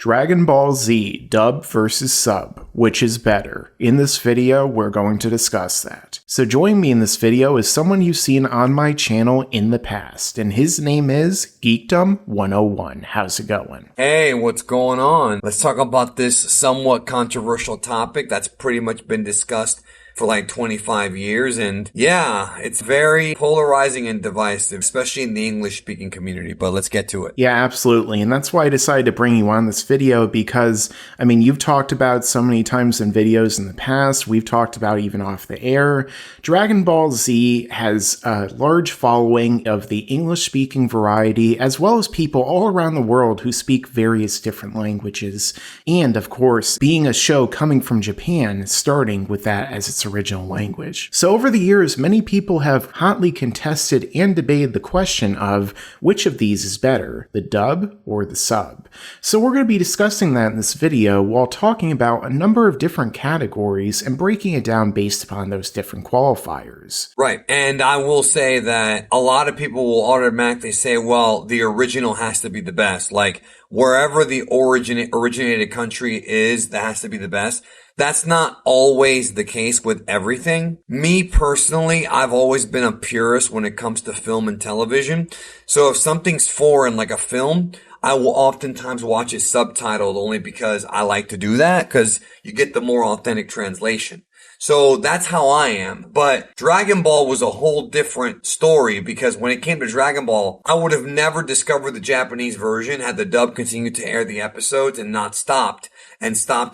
Dragon Ball Z, dub versus sub, which is better? In this video, we're going to discuss that. So joining me in this video is someone you've seen on my channel in the past, and his name is Geekdom101. How's it going? Hey, what's going on? Let's talk about this somewhat controversial topic that's pretty much been discussed for like 25 years. And yeah, it's very polarizing and divisive, especially in the English-speaking community. But let's get to it. Yeah, absolutely. And that's why I decided to bring you on this video because, I mean, you've talked about so many times in videos in the past. We've talked about even off the air. Dragon Ball Z has a large following of the English-speaking variety, as well as people all around the world who speak various different languages. And, of course, being a show coming from Japan, starting with that as its original language. So over the years, many people have hotly contested and debated the question of which of these is better, the dub or the sub. So we're going to be discussing that in this video while talking about a number of different categories and breaking it down based upon those different qualifiers. Right. And I will say that a lot of people will automatically say, well, the original has to be the best. Like wherever the originated country is, that has to be the best. That's not always the case with everything. Me personally, I've always been a purist when it comes to film and television. So if something's foreign, like a film, I will oftentimes watch it subtitled only because I like to do that, because you get the more authentic translation. So that's how I am. But Dragon Ball was a whole different story because when it came to Dragon Ball, I would have never discovered the Japanese version had the dub continued to air the episodes and not stopped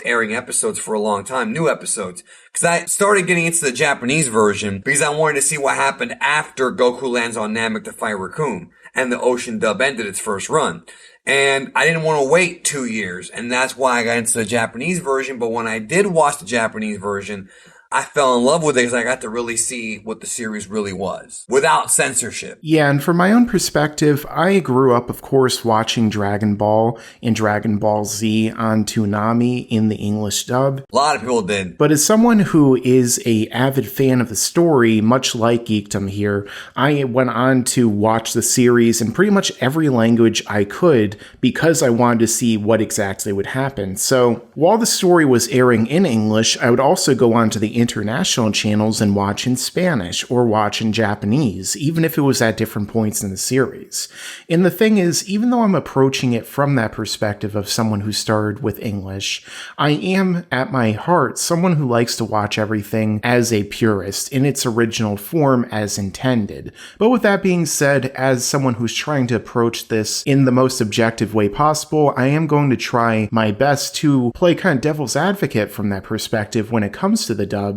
airing episodes for a long time, new episodes. Because I started getting into the Japanese version because I wanted to see what happened after Goku lands on Namek to fight Raccoon and the Ocean dub ended its first run. And I didn't want to wait 2 years, and that's why I got into the Japanese version. But when I did watch the Japanese version, I fell in love with it because I got to really see what the series really was without censorship. Yeah, and from my own perspective, I grew up, of course, watching Dragon Ball and Dragon Ball Z on Toonami in the English dub. A lot of people did. But as someone who is a avid fan of the story, much like Geekdom here, I went on to watch the series in pretty much every language I could because I wanted to see what exactly would happen. So while the story was airing in English, I would also go on to the international channels and watch in Spanish or watch in Japanese, even if it was at different points in the series. And the thing is, even though I'm approaching it from that perspective of someone who started with English, I am, at my heart, someone who likes to watch everything as a purist in its original form as intended. But with that being said, as someone who's trying to approach this in the most objective way possible, I am going to try my best to play kind of devil's advocate from that perspective when it comes to the dub,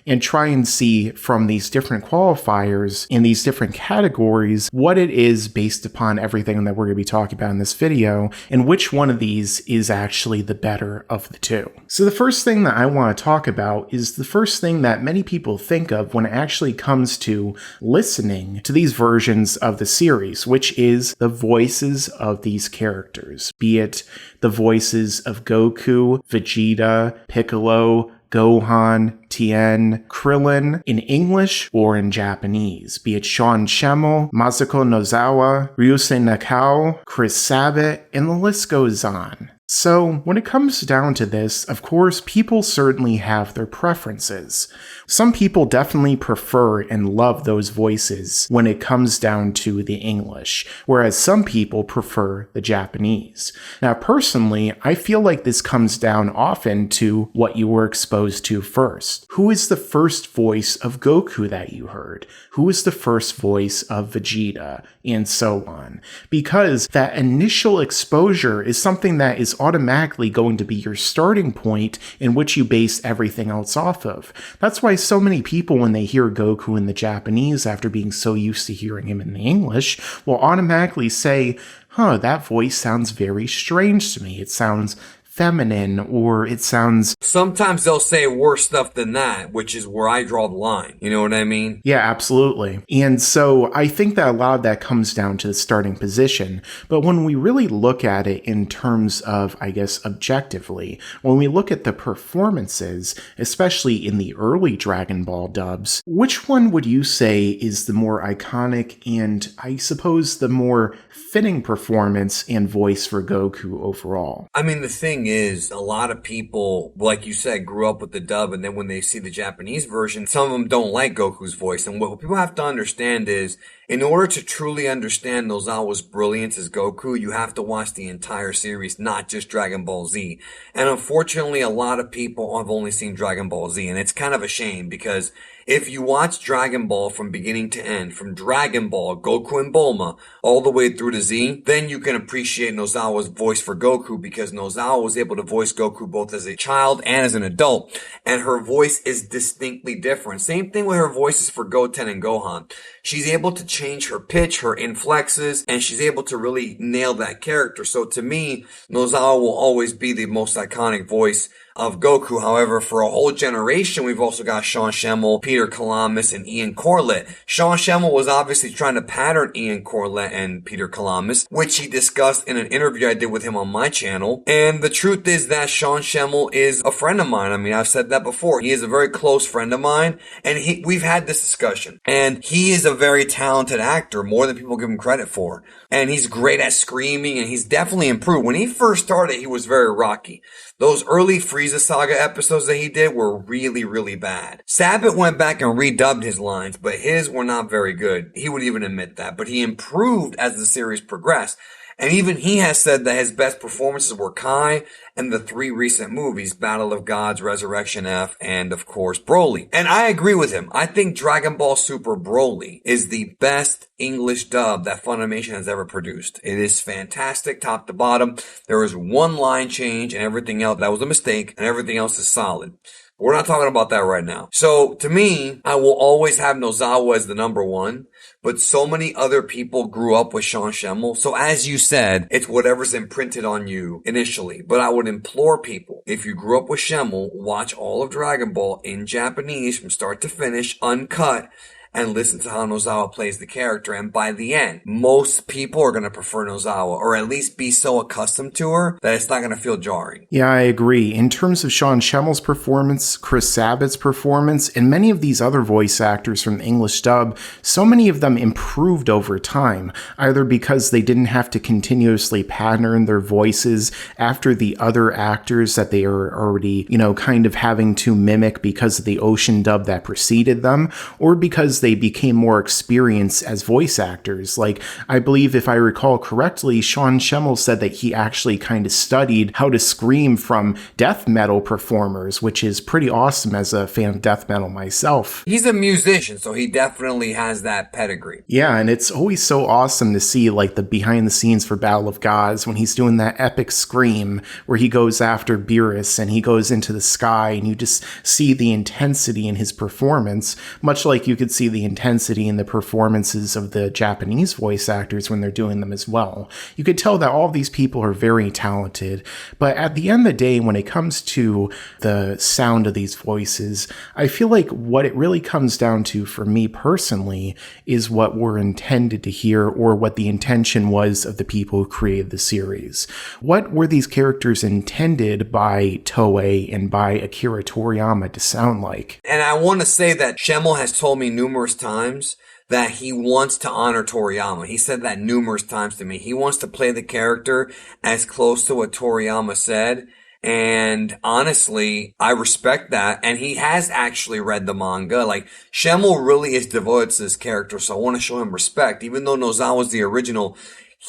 and try and see from these different qualifiers in these different categories what it is based upon everything that we're going to be talking about in this video and which one of these is actually the better of the two. So the first thing that I want to talk about is the first thing that many people think of when it actually comes to listening to these versions of the series, which is the voices of these characters, be it the voices of Goku, Vegeta, Piccolo, Gohan, Tien, Krillin in English or in Japanese, be it Sean Schemmel, Masako Nozawa, Ryusei Nakao, Chris Sabat, and the list goes on. So, when it comes down to this, of course, people certainly have their preferences. Some people definitely prefer and love those voices when it comes down to the English, whereas some people prefer the Japanese. Now, personally, I feel like this comes down often to what you were exposed to first. Who is the first voice of Goku that you heard? Who is the first voice of Vegeta? And so on. Because that initial exposure is something that is automatically going to be your starting point in which you base everything else off of. That's why so many people, when they hear Goku in the Japanese after being so used to hearing him in the English, will automatically say, that voice sounds very strange to me. It sounds feminine, or it sounds... Sometimes they'll say worse stuff than that, which is where I draw the line. You know what I mean? Yeah, absolutely. And so I think that a lot of that comes down to the starting position. But when we really look at it in terms of, I guess, objectively, when we look at the performances, especially in the early Dragon Ball dubs, which one would you say is the more iconic and, I suppose, the more fitting performance and voice for Goku overall? I mean, the thing is, a lot of people, like you said, grew up with the dub, and then when they see the Japanese version, some of them don't like Goku's voice. And what people have to understand is, in order to truly understand Nozawa's brilliance as Goku, you have to watch the entire series, not just Dragon Ball Z. And unfortunately, a lot of people have only seen Dragon Ball Z, and it's kind of a shame because if you watch Dragon Ball from beginning to end, from Dragon Ball, Goku and Bulma, all the way through to Z, then you can appreciate Nozawa's voice for Goku because Nozawa was able to voice Goku both as a child and as an adult, and her voice is distinctly different. Same thing with her voices for Goten and Gohan. She's able to change her pitch, her inflexes, and she's able to really nail that character. So to me, Nozawa will always be the most iconic voice of Goku. However, for a whole generation, we've also got Sean Schemmel, Peter Kalamis, and Ian Corlett. Sean Schemmel was obviously trying to pattern Ian Corlett and Peter Kalamis, which he discussed in an interview I did with him on my channel. And the truth is that Sean Schemmel is a friend of mine. I mean, I've said that before. He is a very close friend of mine, and we've had this discussion. And he is a very talented actor, more than people give him credit for. And he's great at screaming, and he's definitely improved. When he first started, he was very rocky. Those early Frieza Saga episodes that he did were really, really bad. Sabat went back and redubbed his lines, but his were not very good. He would even admit that. But he improved as the series progressed. And even he has said that his best performances were Kai and the 3 recent movies, Battle of Gods, Resurrection F, and of course Broly. And I agree with him. I think Dragon Ball Super Broly is the best English dub that Funimation has ever produced. It is fantastic top to bottom. There is one line change and everything else that was a mistake, and everything else is solid. We're not talking about that right now. So to me, I will always have Nozawa as the number one, but so many other people grew up with Sean Schemmel. So as you said, it's whatever's imprinted on you initially. But I would implore people, if you grew up with Schemmel, watch all of Dragon Ball in Japanese from start to finish, uncut, and listen to how Nozawa plays the character. And by the end, most people are going to prefer Nozawa, or at least be so accustomed to her that it's not going to feel jarring. Yeah, I agree. In terms of Sean Schemmel's performance, Chris Sabat's performance, and many of these other voice actors from the English dub, so many of them improved over time, either because they didn't have to continuously pattern their voices after the other actors that they are already, kind of having to mimic because of the Ocean dub that preceded them, or because they became more experienced as voice actors. Like, I believe, if I recall correctly, Sean Schemmel said that he actually kind of studied how to scream from death metal performers, which is pretty awesome as a fan of death metal myself. He's a musician, so he definitely has that pedigree. Yeah, and it's always so awesome to see, like, the behind the scenes for Battle of Gods when he's doing that epic scream where he goes after Beerus and he goes into the sky, and you just see the intensity in his performance, much like you could see the intensity in the performances of the Japanese voice actors when they're doing them as well. You could tell that all of these people are very talented, but at the end of the day, when it comes to the sound of these voices, I feel like what it really comes down to for me personally is what we're intended to hear, or what the intention was of the people who created the series. What were these characters intended by Toei and by Akira Toriyama to sound like? And I want to say that Schemmel has told me numerous times that he wants to honor Toriyama. He said that numerous times to me. He wants to play the character as close to what Toriyama said. And honestly, I respect that. And he has actually read the manga. Like, Schemmel really is devoted to this character, so I want to show him respect. Even though Nozawa's the original,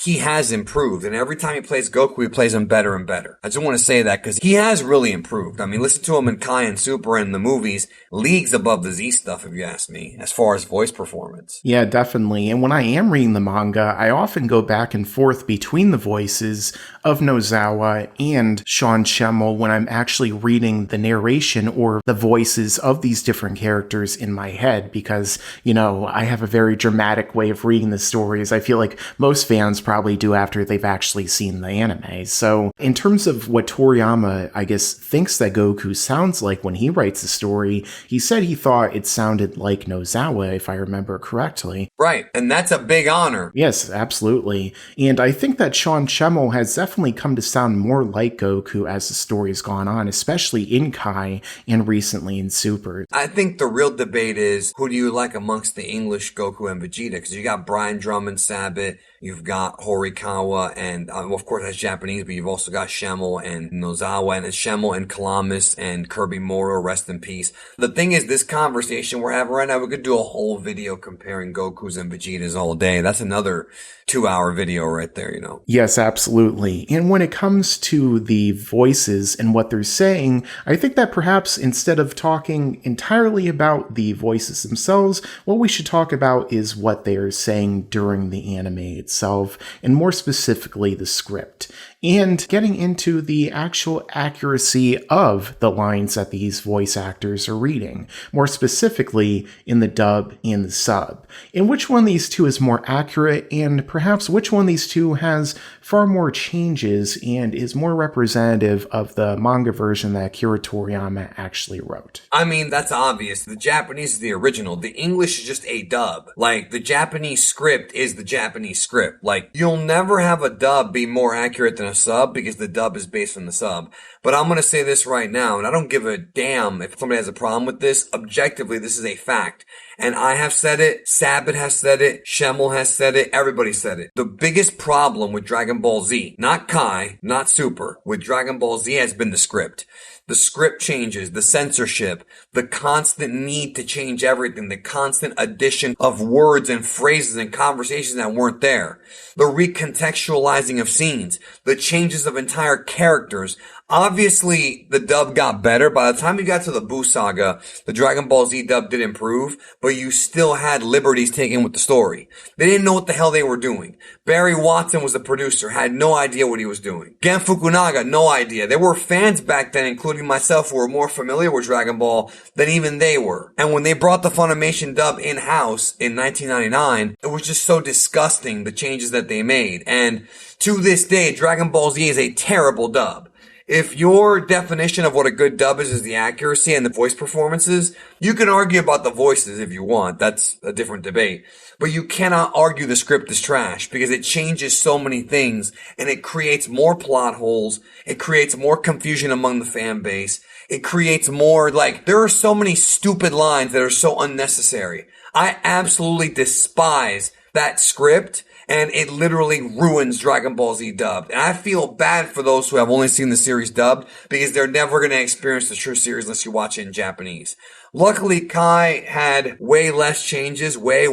he has improved, and every time he plays Goku, he plays him better and better. I just want to say that because he has really improved. I mean, listen to him in Kai and Super and the movies, leagues above the Z stuff, if you ask me, as far as voice performance. Yeah, definitely. And when I am reading the manga, I often go back and forth between the voices of Nozawa and Sean Schemmel when I'm actually reading the narration or the voices of these different characters in my head, because, I have a very dramatic way of reading the stories. I feel like most fans fans probably do after they've actually seen the anime. So in terms of what Toriyama, I guess, thinks that Goku sounds like when he writes the story, he said he thought it sounded like Nozawa, if I remember correctly. Right, and that's a big honor. Yes, absolutely. And I think that Sean Schemmel has definitely come to sound more like Goku as the story's gone on, especially in Kai and recently in Super. I think the real debate is, who do you like amongst the English Goku and Vegeta? Because you got Brian Drummond, Sabat, you've got Horikawa, and of course that's Japanese, but you've also got Schemmel and Nozawa, and it's Schemmel and Kalamis and Kirby Moro, rest in peace. The thing is, this conversation we're having right now, we could do a whole video comparing Gokus and Vegetas all day. That's another 2-hour video right there, you know? Yes, absolutely. And when it comes to the voices and what they're saying, I think that perhaps instead of talking entirely about the voices themselves, what we should talk about is what they are saying during the anime itself, and more specifically the script, and getting into the actual accuracy of the lines that these voice actors are reading, more specifically in the dub and the sub, and which one of these two is more accurate, and perhaps which one of these two has far more changes and is more representative of the manga version that Akira Toriyama actually wrote. I mean, that's obvious. The Japanese is the original. The English is just a dub. Like, the Japanese script is the Japanese script. Like, you'll never have a dub be more accurate than a sub because the dub is based on the sub. But I'm gonna say this right now, and I don't give a damn if somebody has a problem with this. Objectively, this is a fact. And I have said it, Sabat has said it, Schemmel has said it, everybody said it. The biggest problem with Dragon Ball Z, not Kai, not Super, with Dragon Ball Z has been the script. The script changes, the censorship, the constant need to change everything, the constant addition of words and phrases and conversations that weren't there, the recontextualizing of scenes, the changes of entire characters. Obviously, the dub got better. By the time you got to the Buu Saga, the Dragon Ball Z dub did improve, but you still had liberties taken with the story. They didn't know what the hell they were doing. Barry Watson was the producer, had no idea what he was doing. Gen Fukunaga, no idea. There were fans back then, including myself, who were more familiar with Dragon Ball than even they were. And when they brought the Funimation dub in-house in 1999, it was just so disgusting, the changes that they made. And to this day, Dragon Ball Z is a terrible dub. If your definition of what a good dub is the accuracy and the voice performances, you can argue about the voices if you want. That's a different debate. But you cannot argue the script is trash because it changes so many things and it creates more plot holes. It creates more confusion among the fan base. It creates more, there are so many stupid lines that are so unnecessary. I absolutely despise that script. And it literally ruins Dragon Ball Z dubbed. And I feel bad for those who have only seen the series dubbed because they're never going to experience the true series unless you watch it in Japanese. Luckily, Kai had way less changes, way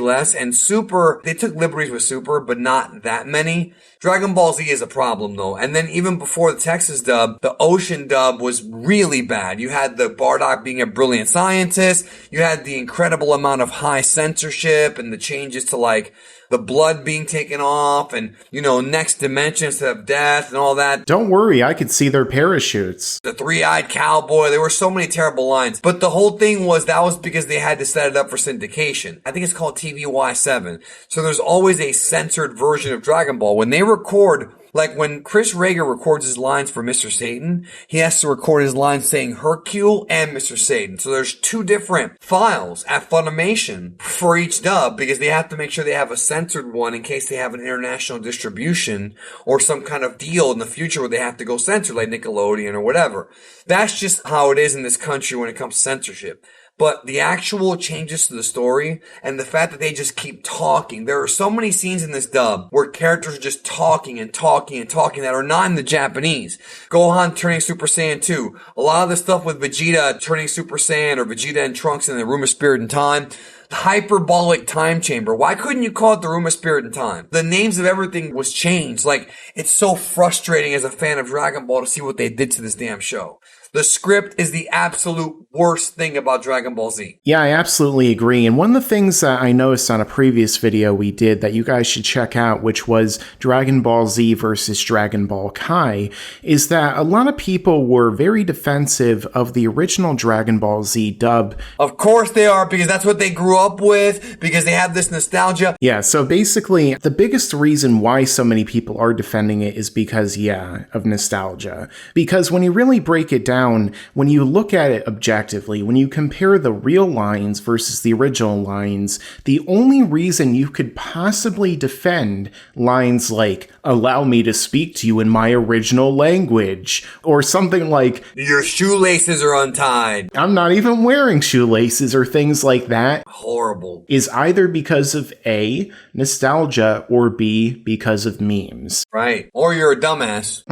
less. And Super, they took liberties with Super, but not that many. Dragon Ball Z is a problem though. And then even before the Texas dub, the Ocean dub was really bad. You had the Bardock being a brilliant scientist. You had the incredible amount of high censorship and the changes to the blood being taken off and, next dimension instead of death and all that. Don't worry, I could see their parachutes. The three-eyed cowboy, there were so many terrible lines. But the whole thing that was because they had to set it up for syndication. I think it's called TVY7. So there's always a censored version of Dragon Ball. When they record, when Chris Rager records his lines for Mr. Satan, he has to record his lines saying Hercule and Mr. Satan. So there's 2 different files at Funimation for each dub because they have to make sure they have a censored one in case they have an international distribution or some kind of deal in the future where they have to go censor like Nickelodeon or whatever. That's just how it is in this country when it comes to censorship. But the actual changes to the story and the fact that they just keep talking. There are so many scenes in this dub where characters are just talking and talking and talking that are not in the Japanese. Gohan turning Super Saiyan 2. A lot of the stuff with Vegeta turning Super Saiyan or Vegeta and Trunks in the Room of Spirit and Time. The hyperbolic time chamber. Why couldn't you call it the Room of Spirit and Time? The names of everything was changed. It's so frustrating as a fan of Dragon Ball to see what they did to this damn show. The script is the absolute worst thing about Dragon Ball Z. Yeah, I absolutely agree. And one of the things that I noticed on a previous video we did that you guys should check out, which was Dragon Ball Z versus Dragon Ball Kai, is that a lot of people were very defensive of the original Dragon Ball Z dub. Of course they are, because that's what they grew grew up with because they have this nostalgia. Yeah, so basically, the biggest reason why so many people are defending it is because, of nostalgia. Because when you really break it down, when you look at it objectively, when you compare the real lines versus the original lines, the only reason you could possibly defend lines like, allow me to speak to you in my original language, or something like, your shoelaces are untied, I'm not even wearing shoelaces, or things like that, horrible, is either because of A, nostalgia, or B, because of memes. Right. Or you're a dumbass.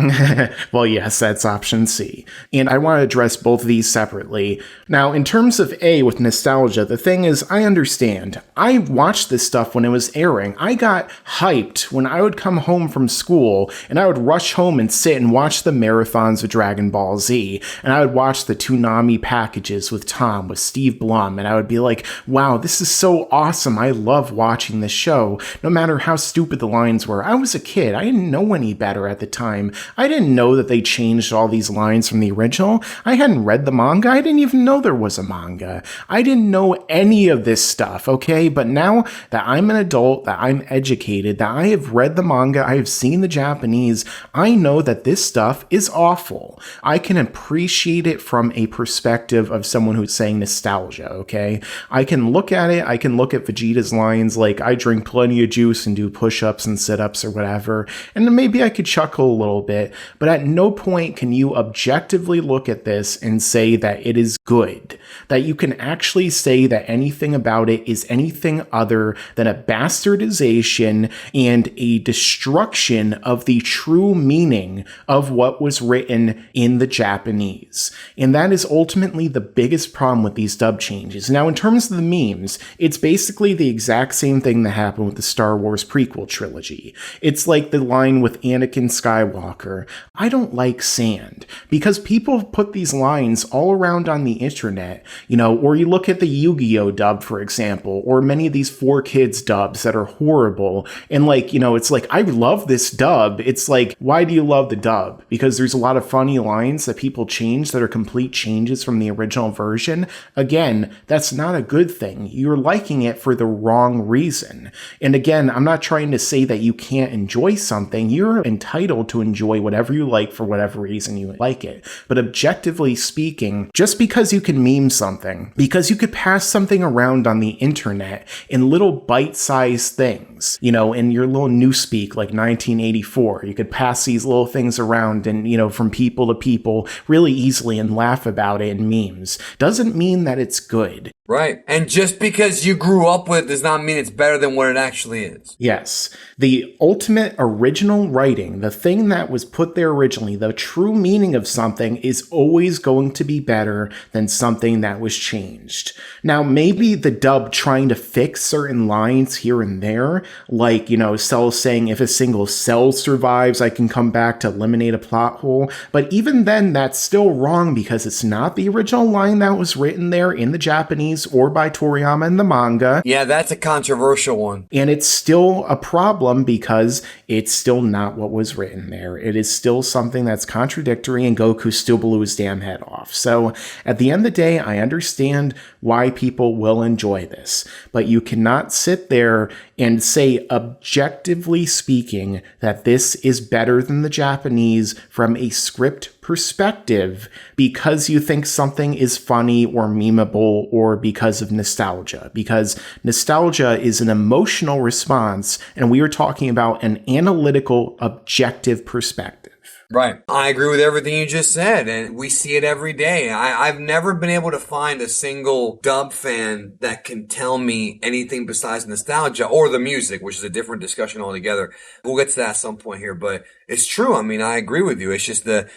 Well, yes, that's option C. And I want to address both of these separately. Now, in terms of A with nostalgia, the thing is, I understand. I watched this stuff when it was airing. I got hyped when I would come home from school and I would rush home and sit and watch the marathons of Dragon Ball Z. And I would watch the Toonami packages with Tom, with Steve Blum. And I would be like, wow, this is so awesome. I love watching this show, no matter how stupid the lines were. I was a kid. I didn't know any better at the time. I didn't know that they changed all these lines from the original. I hadn't read the manga. I didn't even know there was a manga. I didn't know any of this stuff, okay? But now that I'm an adult, that I'm educated, that I have read the manga, I have seen the Japanese, I know that this stuff is awful. I can appreciate it from a perspective of someone who's saying nostalgia, okay? I can look at it, I can look at Vegeta's lines like, I drink plenty of juice and do push-ups and sit-ups or whatever, and then maybe I could chuckle a little bit, but at no point can you objectively look at this and say that it is good, that you can actually say that anything about it is anything other than a bastardization and a destruction of the true meaning of what was written in the Japanese. And that is ultimately the biggest problem with these dub changes. Now, in terms of the memes, it's basically the exact same thing that happened with the Star Wars prequel trilogy. It's like the line with Anakin Skywalker, I don't like sand, because people put these lines all around on the internet, or you look at the Yu-Gi-Oh dub, for example, or many of these 4Kids dubs that are horrible, and it's like, I love this dub. It's like, why do you love the dub? Because there's a lot of funny lines that people change that are complete changes from the original version. Again, that's not a good thing. You're liking it for the wrong reason. And again, I'm not trying to say that you can't enjoy something. You're entitled to enjoy whatever you like for whatever reason you like it. But objectively speaking, just because you can meme something, because you could pass something around on the internet in little bite-sized things, in your little newspeak like 1984, you could pass these little things around and, from people to people really easily and laugh about it in memes, doesn't mean that it's good. Right. And just because you grew up with it does not mean it's better than what it actually is. Yes. The ultimate original writing, the thing that was put there originally, the true meaning of something is always going to be better than something that was changed. Now, maybe the dub trying to fix certain lines here and there, like, Cell saying if a single cell survives, I can come back to eliminate a plot hole. But even then, that's still wrong because it's not the original line that was written there in the Japanese or by Toriyama in the manga. Yeah, that's a controversial one. And it's still a problem because it's still not what was written there. It is still something that's contradictory, and Goku still blew his damn head off. So at the end of the day, I understand why people will enjoy this, but you cannot sit there and say, objectively speaking, that this is better than the Japanese from a script perspective because you think something is funny or memeable or because of nostalgia. Because nostalgia is an emotional response, and we are talking about an analytical, objective perspective. Right. I agree with everything you just said, and we see it every day. I've never been able to find a single dub fan that can tell me anything besides nostalgia or the music, which is a different discussion altogether. We'll get to that at some point here, but it's true. I mean, I agree with you. It's just the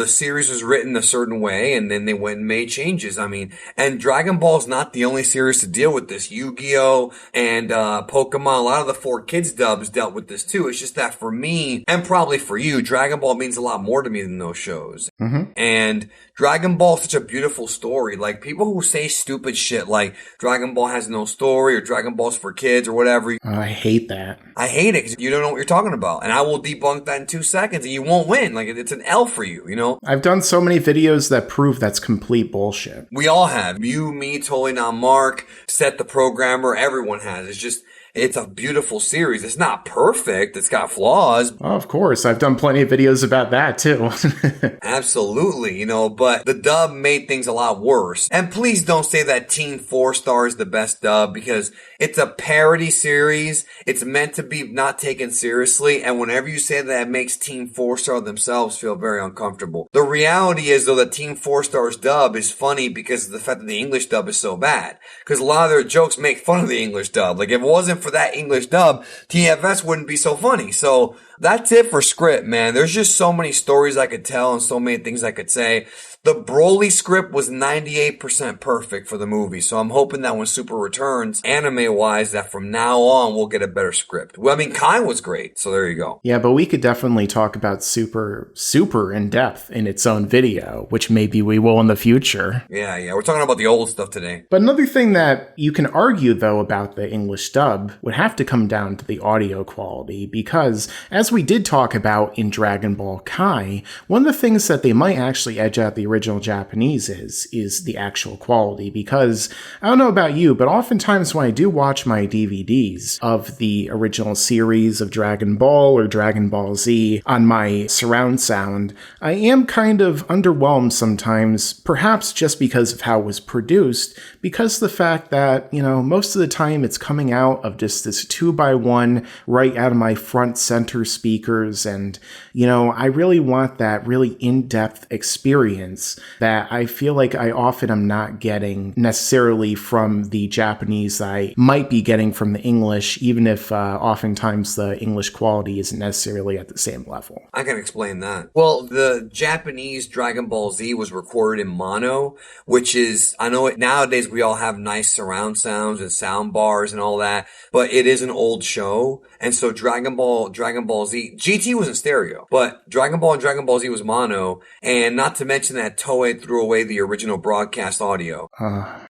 series was written a certain way, and then they went and made changes. I mean, and Dragon Ball's not the only series to deal with this. Yu-Gi-Oh! And Pokemon, a lot of the 4Kids dubs dealt with this too. It's just that for me, and probably for you, Dragon Dragon Ball means a lot more to me than those shows. And Dragon Ball is such a beautiful story. Like, people who say stupid shit like Dragon Ball has no story or Dragon Ball's for kids or whatever. I hate that. I hate it because you don't know what you're talking about. And I will debunk that in 2 seconds and you won't win. Like, it's an L for you, you know? I've done so many videos that prove that's complete bullshit. We all have. You, me, Totally Not Mark, Set the Programmer, everyone has. It's a beautiful series. It's not perfect. It's got flaws. Oh, of course. I've done plenty of videos about that too. Absolutely, you know, but the dub made things a lot worse. And please don't say that Team 4 Star is the best dub because it's a parody series. It's meant to be not taken seriously. And whenever you say that, it makes Team 4 Star themselves feel very uncomfortable. The reality is, though, that Team 4 Star's dub is funny because of the fact that the English dub is so bad. Because a lot of their jokes make fun of the English dub. Like, if it wasn't for that English dub, TFS wouldn't be so funny. So that's it for script, man. There's just so many stories I could tell and so many things I could say. The Broly script was 98% perfect for the movie. So I'm hoping that when Super returns, anime-wise, that from now on, we'll get a better script. Well, I mean, Kai was great. So there you go. Yeah, but we could definitely talk about Super in depth in its own video, which maybe we will in the future. Yeah. We're talking about the old stuff today. But another thing that you can argue, though, about the English dub would have to come down to the audio quality, because as we did talk about in Dragon Ball Kai, one of the things that they might actually edge out the original Japanese is the actual quality, because I don't know about you, but oftentimes when I do watch my DVDs of the original series of Dragon Ball or Dragon Ball Z on my surround sound, I am kind of underwhelmed sometimes, perhaps just because of how it was produced, because of the fact that, you know, most of the time it's coming out of just this 2x1 right out of my front center speakers, and, you know, I really want that really in-depth experience that I feel like I often am not getting necessarily from the Japanese that I might be getting from the English, even if oftentimes the English quality isn't necessarily at the same level. I can explain that. Well, the Japanese Dragon Ball Z was recorded in mono, which is, I know nowadays we all have nice surround sounds and sound bars and all that, but it is an old show. And so Dragon Ball Z, GT was in stereo, but Dragon Ball and Dragon Ball Z was mono, and not to mention that Toei threw away the original broadcast audio.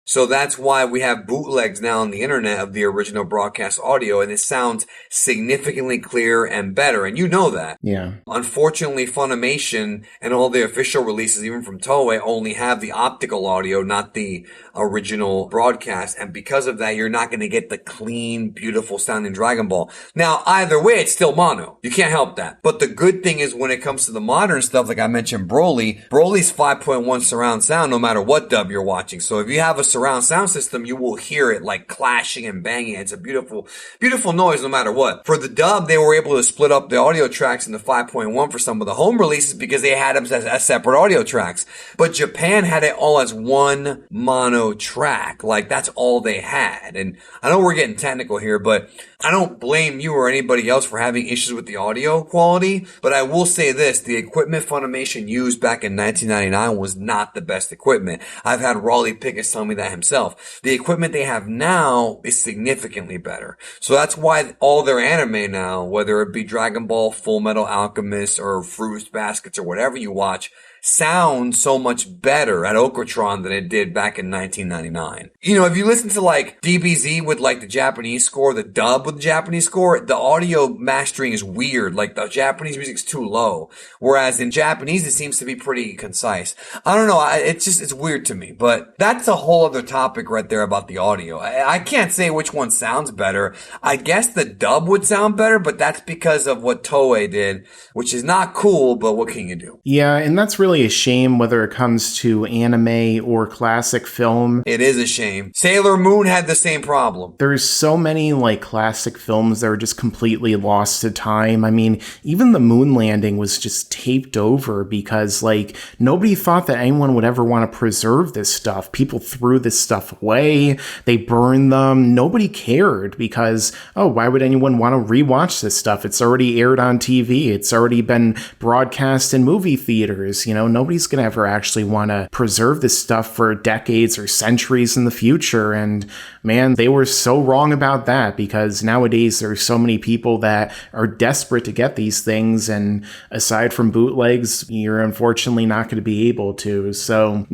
So that's why we have bootlegs now on the internet of the original broadcast audio, and it sounds significantly clearer and better, and you know that. Yeah. Unfortunately, Funimation and all the official releases, even from Toei, only have the optical audio, not the original broadcast, and because of that, you're not going to get the clean, beautiful sounding Dragon Ball. Now, either way, it's still mono. You can't help that. But the good thing is when it comes to the modern stuff, like I mentioned Broly's 5.1 surround sound no matter what dub you're watching. So if you have a surround sound system, you will hear it like clashing and banging. It's a beautiful, beautiful noise no matter what. For the dub, they were able to split up the audio tracks in the 5.1 for some of the home releases because they had them as separate audio tracks. But Japan had it all as one mono track. Like, that's all they had. And I know we're getting technical here, but I don't blame you or anybody else for having issues with the audio quality, but I will say this, the equipment Funimation used back in 1999 was not the best equipment. I've had Raleigh Pickett tell me that himself. The equipment they have now is significantly better. So that's why all their anime now, whether it be Dragon Ball, Full Metal Alchemist, or Fruits Baskets, or whatever you watch, sounds so much better at Okratron than it did back in 1999. You know, if you listen to like DBZ with like the Japanese score, the dub with the Japanese score, the audio mastering is weird. Like the Japanese music's too low. Whereas in Japanese, it seems to be pretty concise. I don't know. It's weird to me, but that's a whole other topic right there about the audio. I can't say which one sounds better. I guess the dub would sound better, but that's because of what Toei did, which is not cool, but what can you do? Yeah, and that's really a shame whether it comes to anime or classic film. It is a shame. Sailor Moon had the same problem. There's so many like classic films that are just completely lost to time. I mean, even the moon landing was just taped over because like nobody thought that anyone would ever want to preserve this stuff. People threw this stuff away. They burned them. Nobody cared because, oh, why would anyone want to rewatch this stuff? It's already aired on TV. It's already been broadcast in movie theaters. You know, nobody's going to ever actually want to preserve this stuff for decades or centuries in the future. And man, they were so wrong about that, because nowadays there's so many people that are desperate to get these things, and aside from bootlegs, you're unfortunately not going to be able to. So,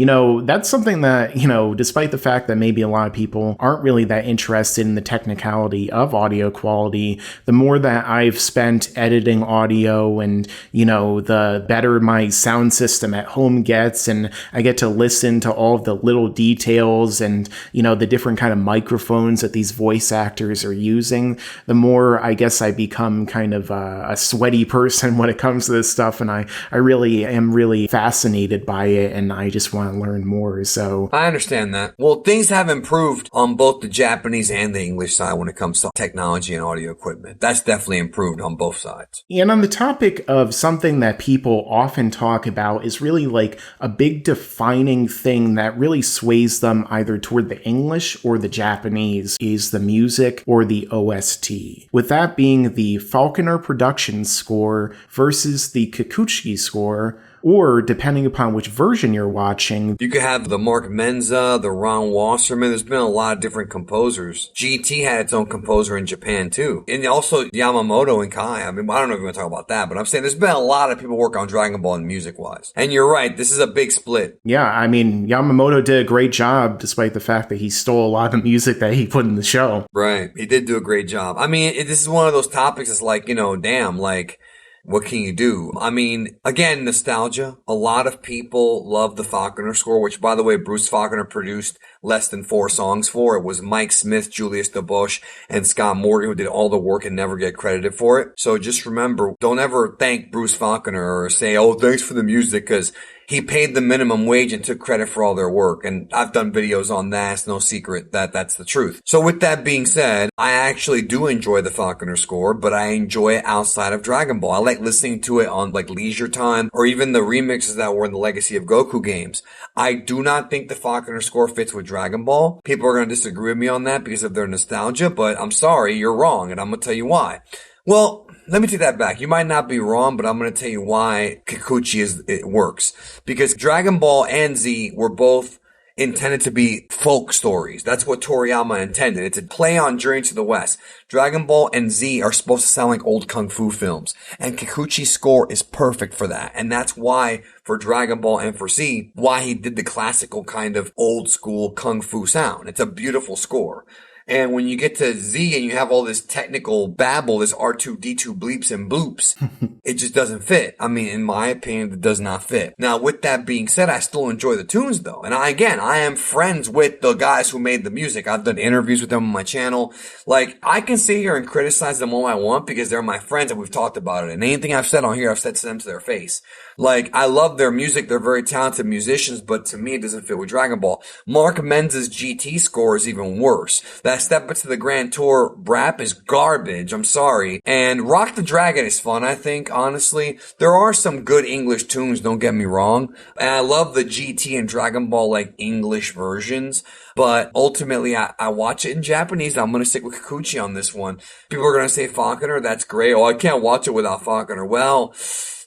that's something that, despite the fact that maybe a lot of people aren't really that interested in the technicality of audio quality, the more that I've spent editing audio and, the better my sound system at home gets, and I get to listen to all of the little details and, the different kind of microphones that these voice actors are using, the more I guess I become kind of a sweaty person when it comes to this stuff. And I really am really fascinated by it, and I just want to learn more. So I understand that. Well, things have improved on both the Japanese and the English side when it comes to technology and audio equipment. That's definitely improved on both sides. And on the topic of something that people often talk about is really like a big defining thing that really sways them either toward the English or the Japanese is the music or the OST. With that being the Falconer Productions score versus the Kikuchi score, or depending upon which version you're watching. You could have the Mark Menza, the Ron Wasserman. There's been a lot of different composers. GT had its own composer in Japan too. And also Yamamoto and Kai. I mean, I don't know if we're going to talk about that, but I'm saying there's been a lot of people working on Dragon Ball and music-wise. And you're right, this is a big split. Yeah, I mean, Yamamoto did a great job despite the fact that he stole a lot of the music that he put in the show. Right. He did do a great job. I mean, this is one of those topics that's like, damn, like, what can you do? I mean, again, nostalgia. A lot of people love the Falconer score, which, by the way, Bruce Falconer produced less than 4 songs for. It was Mike Smith, Julius DeBosch, and Scott Morgan who did all the work and never get credited for it. So just remember, don't ever thank Bruce Falconer or say, oh, thanks for the music, because he paid the minimum wage and took credit for all their work. And I've done videos on that. It's no secret that that's the truth. So with that being said, I actually do enjoy the Falconer score, but I enjoy it outside of Dragon Ball. I like listening to it on like leisure time, or even the remixes that were in the Legacy of Goku games. I do not think the Falconer score fits with Dragon Ball. People are going to disagree with me on that because of their nostalgia, but I'm sorry, you're wrong, and I'm going to tell you why. Well, let me take that back. You might not be wrong, but I'm going to tell you why Kikuchi it works. Because Dragon Ball and Z were both intended to be folk stories. That's what Toriyama intended. It's a play on Journey to the West. Dragon Ball and Z are supposed to sound like old kung fu films. And Kikuchi's score is perfect for that. And that's why, for Dragon Ball and for Z, why he did the classical kind of old school kung fu sound. It's a beautiful score. And when you get to Z and you have all this technical babble, this R2-D2 bleeps and bloops, it just doesn't fit. I mean, in my opinion, it does not fit. Now, with that being said, I still enjoy the tunes though. And I am friends with the guys who made the music. I've done interviews with them on my channel. Like, I can sit here and criticize them all I want because they're my friends and we've talked about it. And anything I've said on here, I've said to them to their face. Like, I love their music. They're very talented musicians, but to me, it doesn't fit with Dragon Ball. Mark Menza's GT score is even worse. That Step Into the Grand Tour rap is garbage. I'm sorry. And Rock the Dragon is fun, I think, honestly. There are some good English tunes, don't get me wrong. And I love the GT and Dragon Ball, like, English versions. But ultimately, I watch it in Japanese. I'm going to stick with Kikuchi on this one. People are going to say Falconer. That's great. Oh, I can't watch it without Falconer. Well,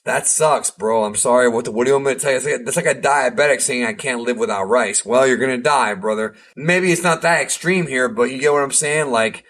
that sucks, bro. I'm sorry. What do you want me to tell you? That's like a diabetic saying I can't live without rice. Well, you're going to die, brother. Maybe it's not that extreme here, but you get what I'm saying? Like,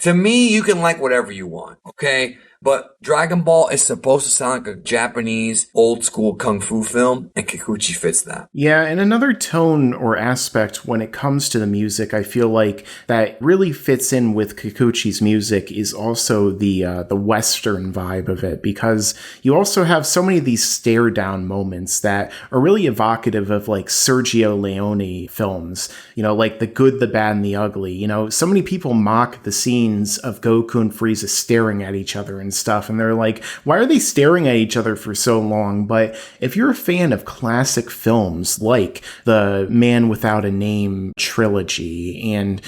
to me, you can like whatever you want, okay? But Dragon Ball is supposed to sound like a Japanese old school kung fu film, and Kikuchi fits that. Yeah, and another tone or aspect when it comes to the music, I feel like that really fits in with Kikuchi's music is also the Western vibe of it, because you also have so many of these stare down moments that are really evocative of like Sergio Leone films, like The Good, the Bad, and the Ugly. So many people mock the scenes of Goku and Frieza staring at each other and stuff, and they're like, why are they staring at each other for so long? But if you're a fan of classic films like the Man Without a Name trilogy and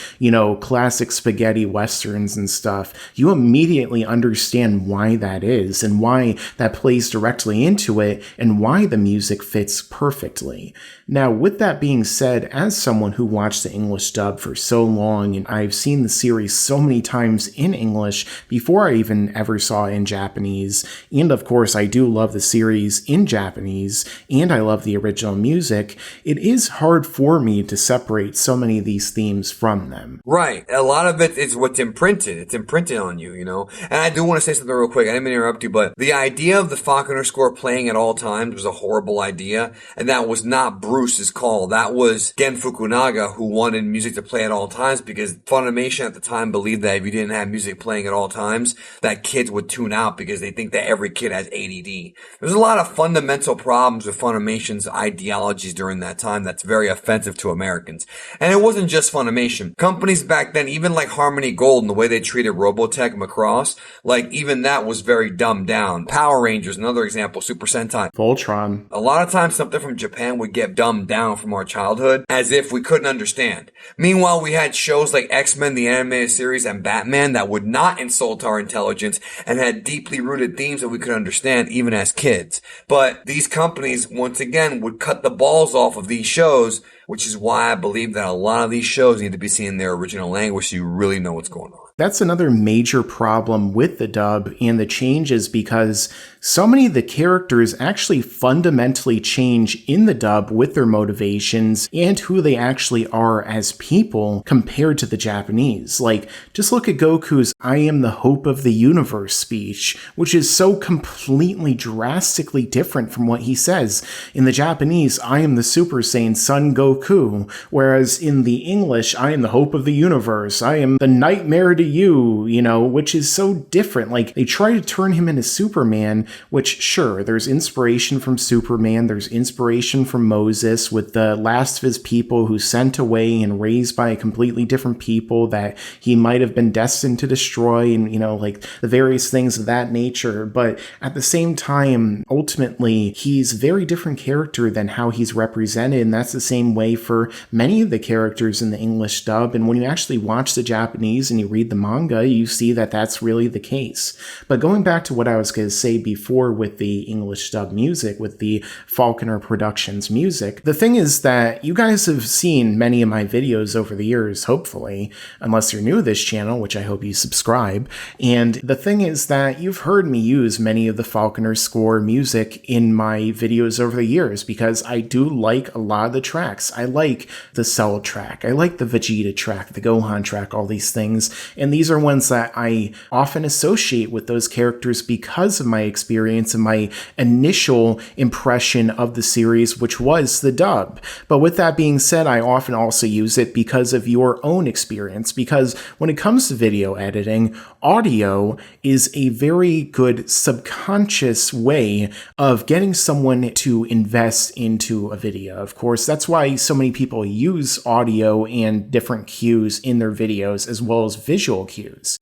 classic spaghetti westerns and stuff, you immediately understand why that is and why that plays directly into it and why the music fits perfectly. Now, with that being said, as someone who watched the English dub for so long, and I've seen the series so many times in English before I even ever saw in Japanese. And of course, I do love the series in Japanese, and I love the original music. It is hard for me to separate so many of these themes from them. Right. A lot of it is what's imprinted. It's imprinted on you, you know? And I do want to say something real quick. I didn't mean to interrupt you, but the idea of the Falconer score playing at all times was a horrible idea. And that was not Bruce's call. That was Gen Fukunaga, who wanted music to play at all times, because Funimation at the time believed that if you didn't have music playing at all times, that kids would tune out because they think that every kid has ADD. There's a lot of fundamental problems with Funimation's ideologies during that time that's very offensive to Americans. And it wasn't just Funimation. Companies back then, even like Harmony Gold and the way they treated Robotech, Macross, like even that was very dumbed down. Power Rangers, another example, Super Sentai. Voltron. A lot of times something from Japan would get dumbed down from our childhood as if we couldn't understand. Meanwhile, we had shows like X-Men, the animated series, and Batman that would not insult our intelligence and had deeply rooted themes that we could understand even as kids. But these companies, once again, would cut the balls off of these shows, which is why I believe that a lot of these shows need to be seen in their original language so you really know what's going on. That's another major problem with the dub and the changes, because so many of the characters actually fundamentally change in the dub with their motivations and who they actually are as people compared to the Japanese. Like, just look at Goku's "I am the hope of the universe" speech, which is so completely drastically different from what he says. In the Japanese, "I am the Super Saiyan Son Goku," whereas in the English, "I am the hope of the universe, I am the nightmare to you," which is so different. Like, they try to turn him into Superman, which, sure, there's inspiration from Superman, there's inspiration from Moses with the last of his people who's sent away and raised by a completely different people that he might have been destined to destroy, and, like the various things of that nature. But at the same time, ultimately, he's a very different character than how he's represented, and that's the same way for many of the characters in the English dub. And when you actually watch the Japanese and you read the manga, you see that that's really the case. But going back to what I was going to say before with the English dub music, with the Falconer Productions music, the thing is that you guys have seen many of my videos over the years, hopefully, unless you're new to this channel, which I hope you subscribe. And the thing is that you've heard me use many of the Falconer score music in my videos over the years, because I do like a lot of the tracks. I like the Cell track, I like the Vegeta track, the Gohan track, all these things. And these are ones that I often associate with those characters because of my experience and my initial impression of the series, which was the dub. But with that being said, I often also use it because of your own experience, because when it comes to video editing, audio is a very good subconscious way of getting someone to invest into a video. Of course, that's why so many people use audio and different cues in their videos, as well as visual cues.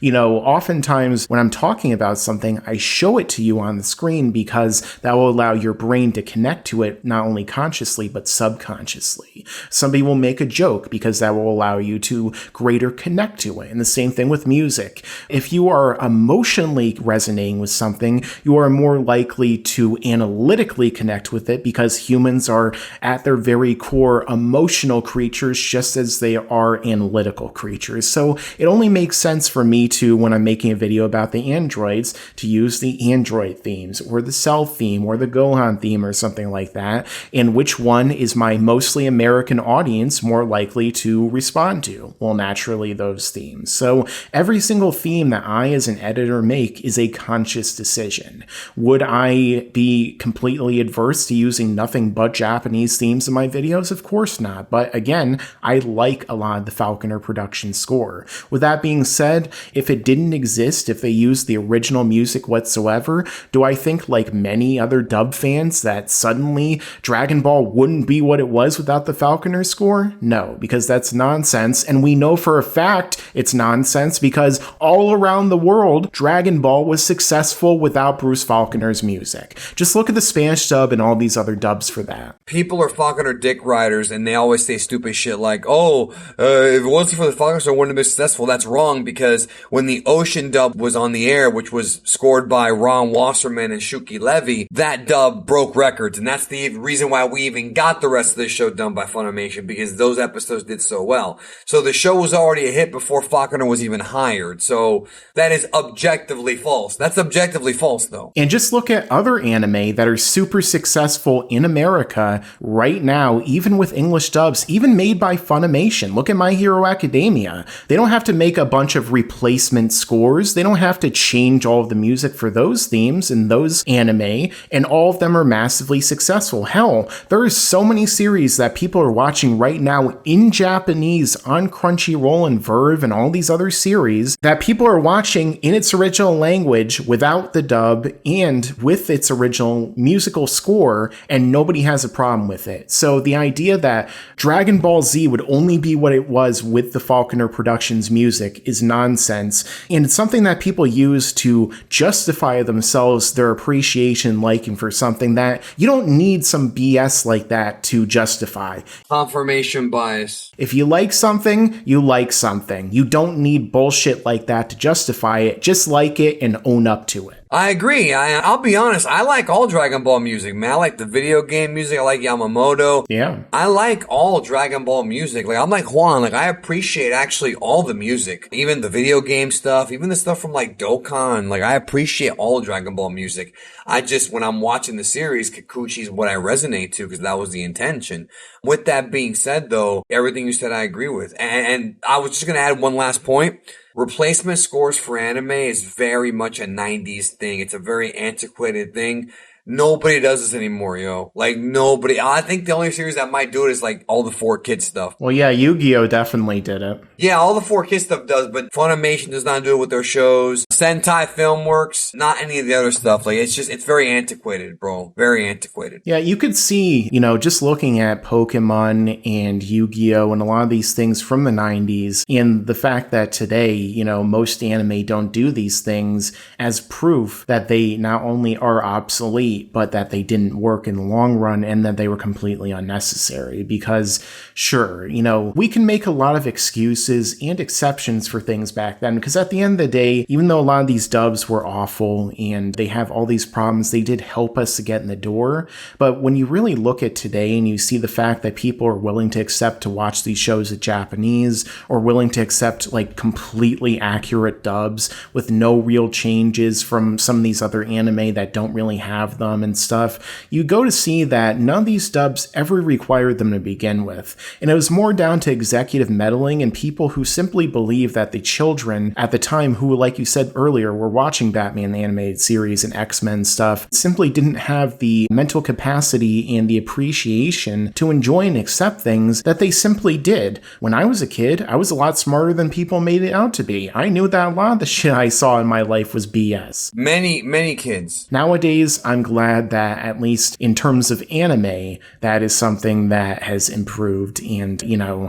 Oftentimes when I'm talking about something, I show it to you on the screen because that will allow your brain to connect to it not only consciously but subconsciously. Somebody will make a joke because that will allow you to greater connect to it. And the same thing with music. If you are emotionally resonating with something, you are more likely to analytically connect with it, because humans are at their very core emotional creatures just as they are analytical creatures. So it only makes sense for me to, when I'm making a video about the androids, to use the android themes or the Cell theme or the Gohan theme or something like that, and which one is my mostly American audience more likely to respond to? Well, naturally those themes. So every single theme that I as an editor make is a conscious decision. Would I be completely adverse to using nothing but Japanese themes in my videos? Of course not. But again, I like a lot of the Falconer production score. With that being said, if it didn't exist, if they used the original music whatsoever, do I think, like many other dub fans, that suddenly Dragon Ball wouldn't be what it was without the Falconer score? No, because that's nonsense, and we know for a fact it's nonsense because all around the world, Dragon Ball was successful without Bruce Falconer's music. Just look at the Spanish dub and all these other dubs for that. People are Falconer dick riders, and they always say stupid shit like, if it wasn't for the Falconer, it wouldn't have been successful. That's wrong, because when the Ocean dub was on the air, which was scored by Ron Wasser Wasserman and Shuki Levy, that dub broke records. And that's the reason why we even got the rest of the show done by Funimation, because those episodes did so well. So the show was already a hit before Faulconer was even hired. So that is objectively false. That's objectively false, though. And just look at other anime that are super successful in America right now, even with English dubs, even made by Funimation. Look at My Hero Academia. They don't have to make a bunch of replacement scores. They don't have to change all of the music for those themes in those anime, and all of them are massively successful. Hell, there are so many series that people are watching right now in Japanese on Crunchyroll and Verve and all these other series that people are watching in its original language without the dub and with its original musical score, and nobody has a problem with it. So the idea that Dragon Ball Z would only be what it was with the Faulconer Productions music is nonsense, and it's something that people use to justify themselves their appreciation liking for something that you don't need some BS like that to justify. Confirmation bias. If you like something, you like something. You don't need bullshit like that to justify it. Just like it and own up to it. I agree. I'll be honest. I like all Dragon Ball music, man. I like the video game music. I like Yamamoto. Yeah. I like all Dragon Ball music. Like, I'm like Juan. Like, I appreciate actually all the music. Even the video game stuff. Even the stuff from, like, Dokkan. Like, I appreciate all Dragon Ball music. I just, when I'm watching the series, Kikuchi's what I resonate to, because that was the intention. With that being said, though, everything you said I agree with. And I was just going to add one last point. Replacement scores for anime is very much a 90s thing. It's a very antiquated thing. Nobody does this anymore, yo. Like, nobody. I think the only series that might do it is, like, all the 4Kids stuff. Well, yeah, Yu-Gi-Oh! Definitely did it. Yeah, all the 4Kids stuff does, but Funimation does not do it with their shows. Sentai Filmworks, not any of the other stuff. Like, it's very antiquated, bro. Very antiquated. Yeah, you could see, just looking at Pokemon and Yu-Gi-Oh! And a lot of these things from the 90s, and the fact that today, most anime don't do these things as proof that they not only are obsolete, but that they didn't work in the long run and that they were completely unnecessary. Because, sure, we can make a lot of excuses and exceptions for things back then, because at the end of the day, even though a lot of these dubs were awful and they have all these problems, they did help us to get in the door. But when you really look at today and you see the fact that people are willing to accept to watch these shows in Japanese, or willing to accept like completely accurate dubs with no real changes from some of these other anime that don't really have them and stuff, you go to see that none of these dubs ever required them to begin with. And it was more down to executive meddling and people who simply believe that the children at the time who, like you said earlier, were watching Batman the Animated Series and X-Men stuff, simply didn't have the mental capacity and the appreciation to enjoy and accept things that they simply did. When I was a kid, I was a lot smarter than people made it out to be. I knew that a lot of the shit I saw in my life was BS. Many kids. Nowadays, I'm glad that at least in terms of anime, that is something that has improved, and,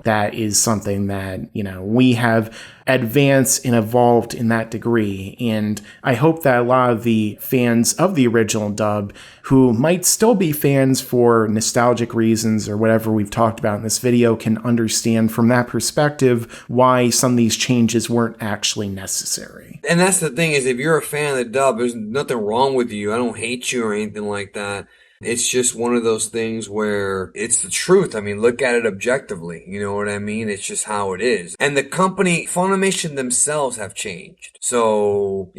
that is something that, we have advanced and evolved in that degree. And I hope that a lot of the fans of the original dub, who might still be fans for nostalgic reasons or whatever we've talked about in this video, can understand from that perspective why some of these changes weren't actually necessary. And that's the thing, is if you're a fan of the dub, there's nothing wrong with you. I don't hate you or anything like that. It's just one of those things where it's the truth. I mean, look at it objectively. You know what I mean? It's just how it is. And the company, Funimation themselves have changed. So,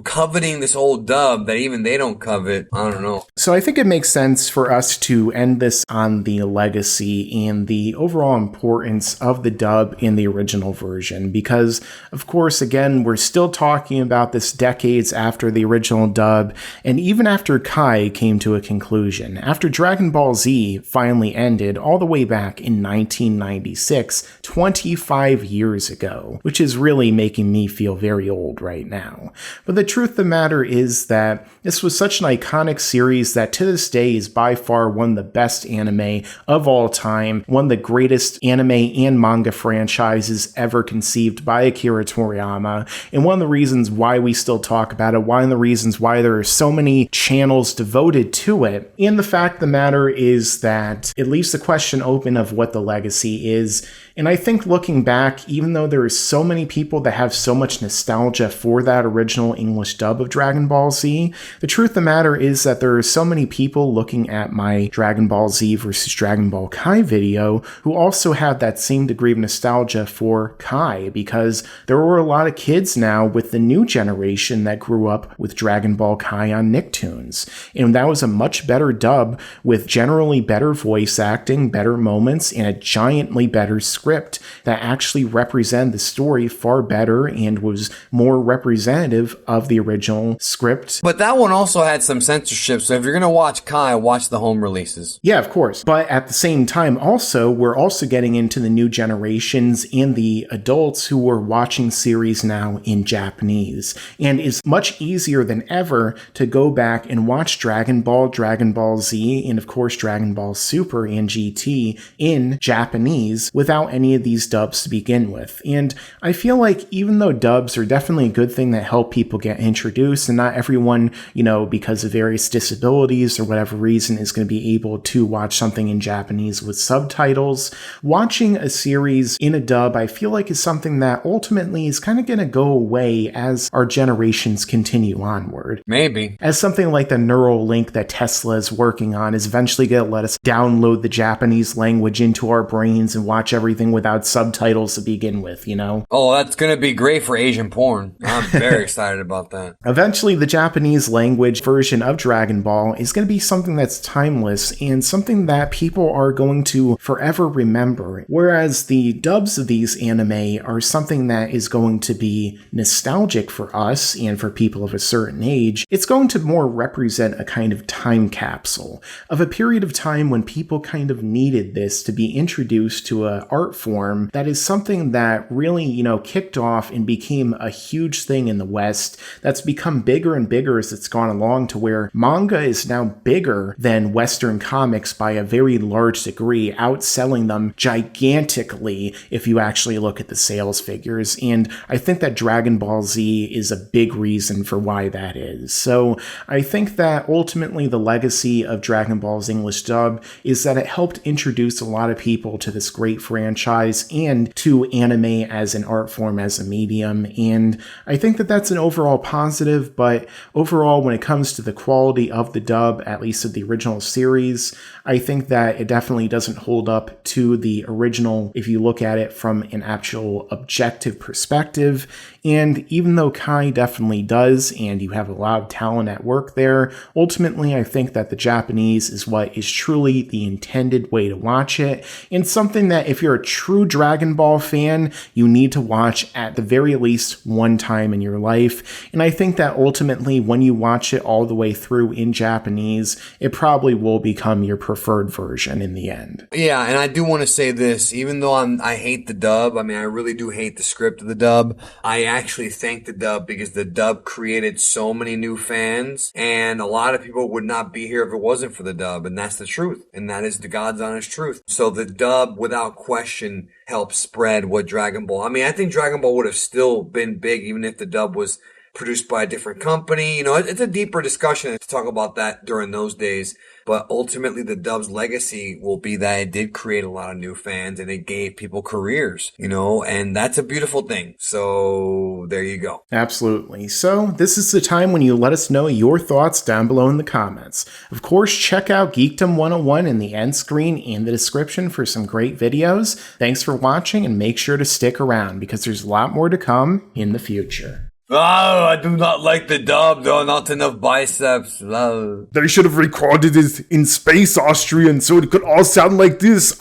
coveting this old dub that even they don't covet, I don't know. So I think it makes sense for us to end this on the legacy and the overall importance of the dub in the original version. Because, of course, again, we're still talking about this decades after the original dub, and even after Kai came to a conclusion. After Dragon Ball Z finally ended all the way back in 1996, 25 years ago, which is really making me feel very old right now. But the truth of the matter is that this was such an iconic series that to this day is by far one of the best anime of all time, one of the greatest anime and manga franchises ever conceived by Akira Toriyama, and one of the reasons why we still talk about it, one of the reasons why there are so many channels devoted to it, And the fact of the matter is that it leaves the question open of what the legacy is. And I think looking back, even though there are so many people that have so much nostalgia for that original English dub of Dragon Ball Z, the truth of the matter is that there are so many people looking at my Dragon Ball Z versus Dragon Ball Kai video who also have that same degree of nostalgia for Kai, because there were a lot of kids now with the new generation that grew up with Dragon Ball Kai on Nicktoons. And that was a much better dub with generally better voice acting, better moments, and a giantly better script that actually represented the story far better and was more representative of the original script. But that one also had some censorship, so if you're going to watch Kai, watch the home releases. Yeah, of course. But at the same time, also, we're also getting into the new generations and the adults who are watching series now in Japanese. And it's much easier than ever to go back and watch Dragon Ball, Dragon Ball Z, and of course Dragon Ball Super and GT in Japanese without any of these dubs to begin with. And I feel like even though dubs are definitely a good thing that help people get introduced, and not everyone, because of various disabilities or whatever reason is going to be able to watch something in Japanese with subtitles, watching a series in a dub, I feel like is something that ultimately is kind of going to go away as our generations continue onward. Maybe. As something like the neural link that Tesla is working on is eventually going to let us download the Japanese language into our brains and watch everything without subtitles to begin with, Oh, that's going to be great for Asian porn. I'm very excited about that. Eventually, the Japanese language version of Dragon Ball is going to be something that's timeless and something that people are going to forever remember, whereas the dubs of these anime are something that is going to be nostalgic for us and for people of a certain age. It's going to more represent a kind of time capsule of a period of time when people kind of needed this to be introduced to an art form that is something that really, kicked off and became a huge thing in the West that's become bigger and bigger as it's gone along, to where manga is now bigger than Western comics by a very large degree, outselling them gigantically if you actually look at the sales figures. And I think that Dragon Ball Z is a big reason for why that is. So I think that ultimately the legacy of Dragon Ball's English dub is that it helped introduce a lot of people to this great franchise and to anime as an art form, as a medium. And I think that that's an overall positive, but overall, when it comes to the quality of the dub, at least of the original series, I think that it definitely doesn't hold up to the original if you look at it from an actual objective perspective. And even though Kai definitely does, and you have a lot of talent at work there, ultimately I think that the Japanese is what is truly the intended way to watch it, and something that if you're a true Dragon Ball fan, you need to watch at the very least one time in your life. And I think that ultimately when you watch it all the way through in Japanese, it probably will become your preferred version in the end. Yeah, and I do want to say this, even though I hate the dub, I really do hate the script of the dub, I actually thank the dub because the dub created so many new fans, and a lot of people would not be here if it wasn't for the dub, and that's the truth, and that is the God's honest truth. So the dub, without question, helped spread what Dragon Ball, I think Dragon Ball would have still been big even if the dub was produced by a different company. It's a deeper discussion to talk about that during those days. But ultimately, the dub's legacy will be that it did create a lot of new fans and it gave people careers, and that's a beautiful thing. So there you go. Absolutely. So this is the time when you let us know your thoughts down below in the comments. Of course, check out Geekdom 101 in the end screen and the description for some great videos. Thanks for watching, and make sure to stick around because there's a lot more to come in the future. Oh, I do not like the dub, though. Not enough biceps. Oh. They should have recorded it in space Austrian so it could all sound like this.